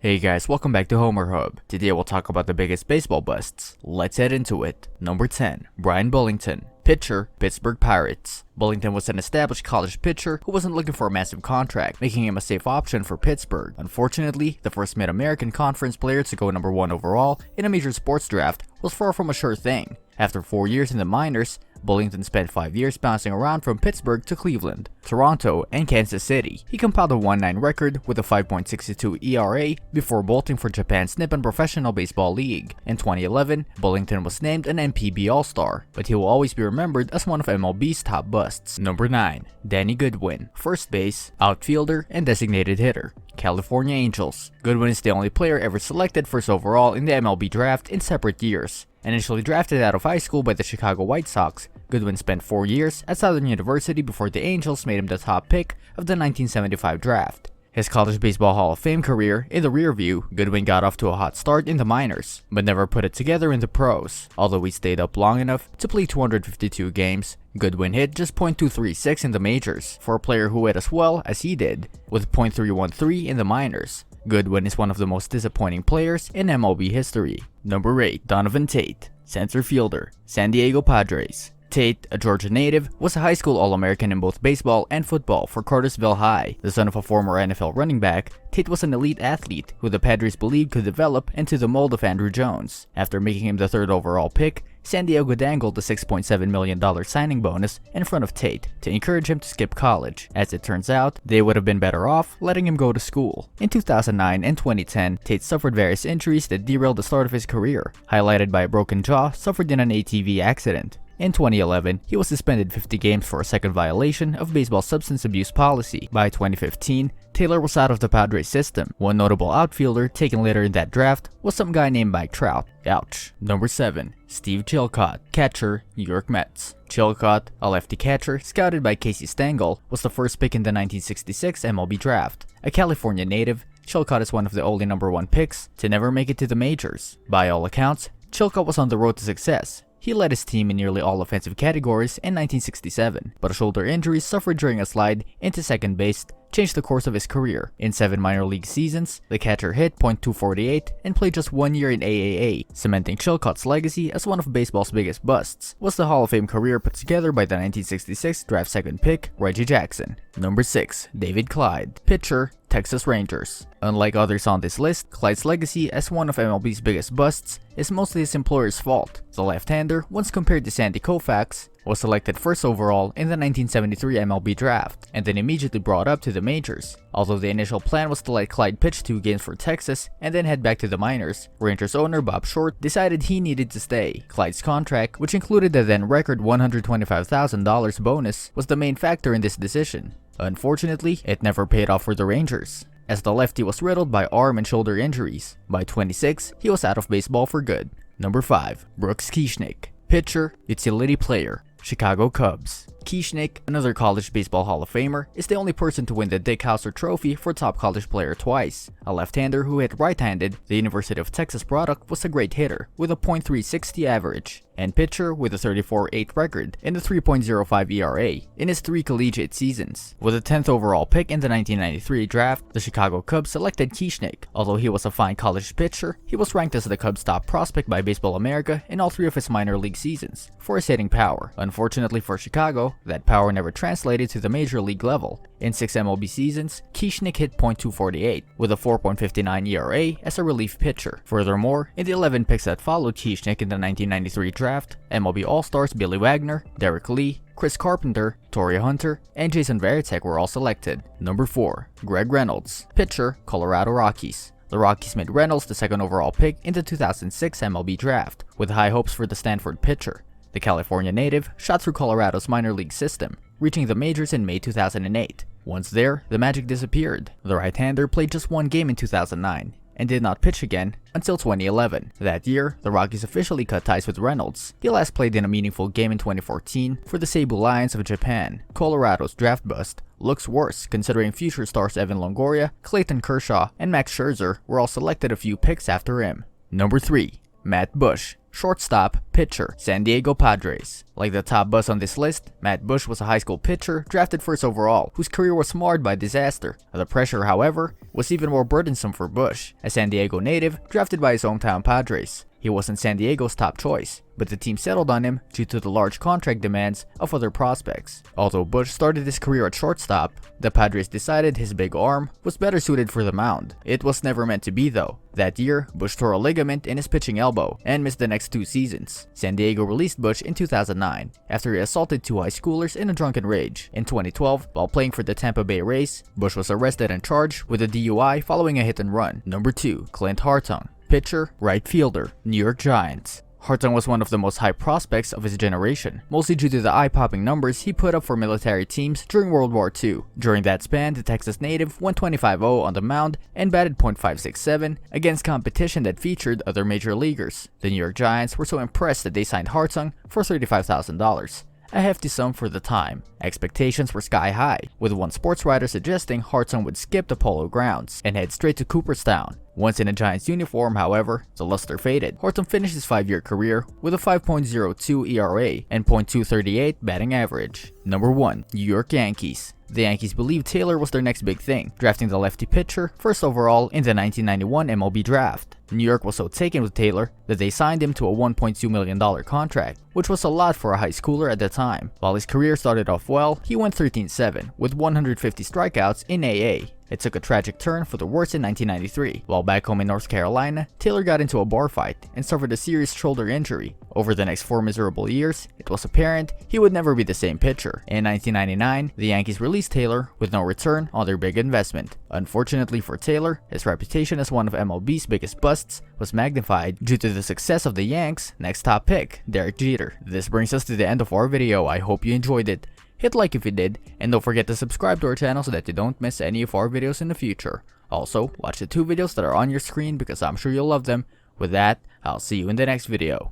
Hey guys, welcome back to Homer Hub. Today we'll talk about the biggest baseball busts. Let's head into it. Number 10. Brian Bullington. Pitcher, Pittsburgh Pirates. Bullington was an established college pitcher who wasn't looking for a massive contract, making him a safe option for Pittsburgh. Unfortunately, the first Mid-American Conference player to go number 1 overall in a major sports draft was far from a sure thing. After 4 years in the minors, Bullington spent 5 years bouncing around from Pittsburgh to Cleveland, Toronto, and Kansas City. He compiled a 1-9 record with a 5.62 ERA before bolting for Japan's Nippon Professional Baseball League. In 2011, Bullington was named an NPB All-Star, but he will always be remembered as one of MLB's top busts. Number 9. Danny Goodwin. First base, outfielder, and designated hitter. California Angels. Goodwin is the only player ever selected first overall in the MLB draft in separate years. Initially drafted out of high school by the Chicago White Sox, Goodwin spent 4 years at Southern University before the Angels made him the top pick of the 1975 draft. His College Baseball Hall of Fame career in the rearview, Goodwin got off to a hot start in the minors, but never put it together in the pros. Although he stayed up long enough to play 252 games, Goodwin hit just .236 in the majors for a player who hit as well as he did, with .313 in the minors. Goodwin is one of the most disappointing players in MLB history. Number 8. Donovan Tate. Center fielder, San Diego Padres. Tate, a Georgia native, was a high school All-American in both baseball and football for Cartersville High. The son of a former NFL running back, Tate was an elite athlete who the Padres believed could develop into the mold of Andruw Jones. After making him the 3rd overall pick, San Diego dangled the $6.7 million signing bonus in front of Tate to encourage him to skip college. As it turns out, they would have been better off letting him go to school. In 2009 and 2010, Tate suffered various injuries that derailed the start of his career, highlighted by a broken jaw suffered in an ATV accident. In 2011, he was suspended 50 games for a second violation of baseball substance abuse policy. By 2015, Taylor was out of the Padres system. One notable outfielder taken later in that draft was some guy named Mike Trout. Ouch. Number 7. Steve Chilcott. Catcher, New York Mets. Chilcott, a lefty catcher scouted by Casey Stengel, was the first pick in the 1966 MLB draft. A California native, Chilcott is one of the only number 1 picks to never make it to the majors. By all accounts, Chilcott was on the road to success. He led his team in nearly all offensive categories in 1967, but a shoulder injury suffered during a slide into second base changed the course of his career. In 7 minor league seasons, the catcher hit .248 and played just 1 year in AAA, cementing Chilcott's legacy as one of baseball's biggest busts. Was the Hall of Fame career put together by the 1966 draft second pick, Reggie Jackson. Number 6. David Clyde. Pitcher, Texas Rangers. Unlike others on this list, Clyde's legacy as one of MLB's biggest busts is mostly his employer's fault. The left-hander, once compared to Sandy Koufax, was selected first overall in the 1973 MLB draft, and then immediately brought up to the majors. Although the initial plan was to let Clyde pitch 2 games for Texas and then head back to the minors, Rangers owner Bob Short decided he needed to stay. Clyde's contract, which included the then record $125,000 bonus, was the main factor in this decision. Unfortunately, it never paid off for the Rangers, as the lefty was riddled by arm and shoulder injuries. By 26, he was out of baseball for good. Number 5. Brooks Kieschnick. Pitcher, utility player, Chicago Cubs. Kieschnick, another college baseball Hall of Famer, is the only person to win the Dick Howser Trophy for top college player twice. A left-hander who hit right-handed, the University of Texas product was a great hitter with a .360 average, and pitcher with a 34-8 record and a 3.05 ERA in his 3 collegiate seasons. With the 10th overall pick in the 1993 draft, the Chicago Cubs selected Kieschnick. Although he was a fine college pitcher, he was ranked as the Cubs' top prospect by Baseball America in all 3 of his minor league seasons for his hitting power. Unfortunately for Chicago, that power never translated to the major league level. In 6 MLB seasons, Kieschnick hit .248 with a 4.59 ERA as a relief pitcher. Furthermore, in the 11 picks that followed Kieschnick in the 1993 draft, MLB All-Stars Billy Wagner, Derek Lee, Chris Carpenter, Torrey Hunter, and Jason Varitek were all selected. Number 4. Greg Reynolds. Pitcher, Colorado Rockies. The Rockies made Reynolds the 2nd overall pick in the 2006 MLB draft, with high hopes for the Stanford pitcher. The California native shot through Colorado's minor league system, reaching the majors in May 2008. Once there, the magic disappeared. The right-hander played just 1 game in 2009 and did not pitch again until 2011. That year, the Rockies officially cut ties with Reynolds. He last played in a meaningful game in 2014 for the Seibu Lions of Japan. Colorado's draft bust looks worse considering future stars Evan Longoria, Clayton Kershaw, and Max Scherzer were all selected a few picks after him. Number 3. Matt Bush. Shortstop, pitcher, San Diego Padres. Like the top bust on this list, Matt Bush was a high school pitcher drafted first overall, whose career was marred by disaster. The pressure, however, was even more burdensome for Bush, a San Diego native drafted by his hometown Padres. He wasn't San Diego's top choice, but the team settled on him due to the large contract demands of other prospects. Although Bush started his career at shortstop, the Padres decided his big arm was better suited for the mound. It was never meant to be though. That year, Bush tore a ligament in his pitching elbow and missed the next 2 seasons. San Diego released Bush in 2009 after he assaulted 2 high schoolers in a drunken rage. In 2012, while playing for the Tampa Bay Rays, Bush was arrested and charged with a DUI following a hit and run. Number 2, Clint Hartung. Pitcher, right fielder, New York Giants. Hartung was one of the most hyped prospects of his generation, mostly due to the eye-popping numbers he put up for military teams during World War II. During that span, the Texas native went 25-0 on the mound and batted .567 against competition that featured other major leaguers. The New York Giants were so impressed that they signed Hartung for $35,000. A hefty sum for the time. Expectations were sky high, with one sports writer suggesting Hartung would skip the Polo Grounds and head straight to Cooperstown. Once in a Giants uniform, however, the luster faded. Hartung finished his 5-year career with a 5.02 ERA and .238 batting average. Number 1, New York Yankees. The Yankees believed Taylor was their next big thing, drafting the lefty pitcher first overall in the 1991 MLB draft. New York was so taken with Taylor that they signed him to a $1.2 million contract, which was a lot for a high schooler at the time. While his career started off well, he went 13-7 with 150 strikeouts in AA. It took a tragic turn for the worse in 1993. While back home in North Carolina, Taylor got into a bar fight and suffered a serious shoulder injury. Over the next 4 miserable years, it was apparent he would never be the same pitcher. In 1999, the Yankees released Taylor with no return on their big investment. Unfortunately for Taylor, his reputation as one of MLB's biggest busts was magnified due to the success of the Yanks' next top pick, Derek Jeter. This brings us to the end of our video. I hope you enjoyed it. Hit like if you did, and don't forget to subscribe to our channel so that you don't miss any of our videos in the future. Also, watch the 2 videos that are on your screen because I'm sure you'll love them. With that, I'll see you in the next video.